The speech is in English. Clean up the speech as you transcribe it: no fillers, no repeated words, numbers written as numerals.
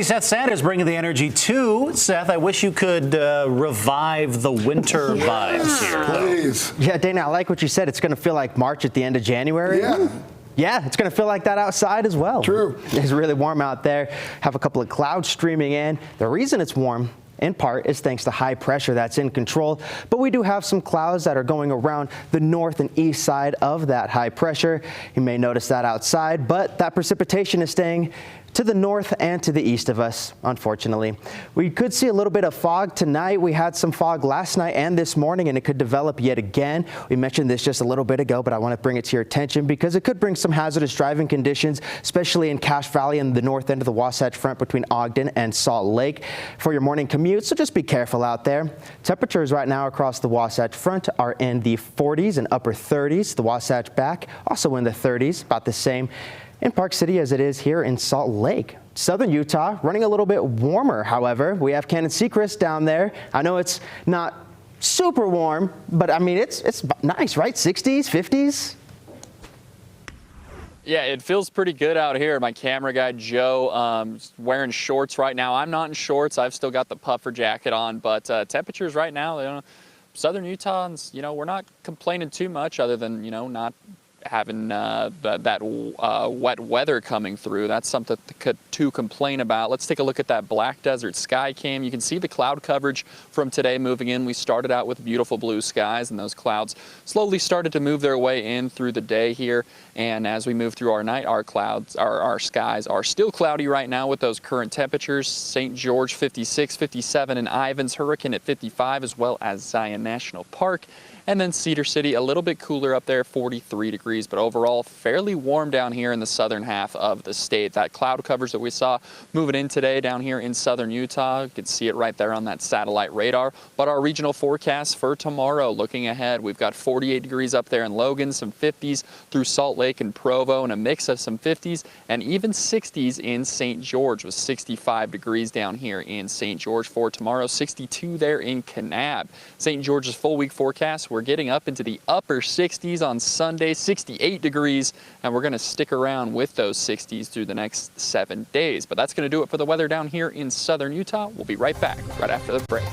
Seth Sanders bringing the energy too. Seth, I wish you could revive the winter vibes here. Please. Yeah, Dana, I like what you said. It's going to feel like March at the end of January. Yeah, it's going to feel like that outside as well. True. It's really warm out there. Have a couple of clouds streaming in. The reason it's warm, in part, is thanks to high pressure that's in control. But we do have some clouds that are going around the north and east side of that high pressure. You may notice that outside, but that precipitation is staying to the north and to the east of us, unfortunately. We could see a little bit of fog tonight. We had some fog last night and this morning, and it could develop yet again. We mentioned this just a little bit ago, but I want to bring it to your attention because it could bring some hazardous driving conditions, especially in Cache Valley and the north end of the Wasatch Front between Ogden and Salt Lake for your morning commute, so just be careful out there. Temperatures right now across the Wasatch Front are in the 40s and upper 30s. The Wasatch back also in the 30s, about the same in Park City as it is here in Salt Lake. Southern Utah running a little bit warmer, however. We have Cannon Secrest down there. I know it's not super warm, but I mean, it's nice, right? 60s, 50s? Yeah, it feels pretty good out here. My camera guy, Joe, wearing shorts right now. I'm not in shorts. I've still got the puffer jacket on, but temperatures right now, Southern Utahns, we're not complaining too much other than, not having that wet weather coming through. That's something to complain about. Let's take a look at that Black Desert sky cam. You can see the cloud coverage from today moving in. We started out with beautiful blue skies, and those clouds slowly started to move their way in through the day here. And as we move through our night, our skies are still cloudy right now with those current temperatures. St. George 56, 57, and Ivins Hurricane at 55, as well as Zion National Park. And then Cedar City, a little bit cooler up there, 43 degrees, but overall fairly warm down here in the southern half of the state. That cloud coverage that we saw moving in today down here in southern Utah, you can see it right there on that satellite radar. But our regional forecast for tomorrow, looking ahead, we've got 48 degrees up there in Logan, some 50s through Salt Lake and Provo, and a mix of some 50s and even 60s in St. George, with 65 degrees down here in St. George for tomorrow, 62 there in Kanab. St. George's full week forecast, we're getting up into the upper 60s on Sunday, 68 degrees, and we're going to stick around with those 60s through the next 7 days. But that's going to do it for the weather down here in southern Utah. We'll be right back right after the break.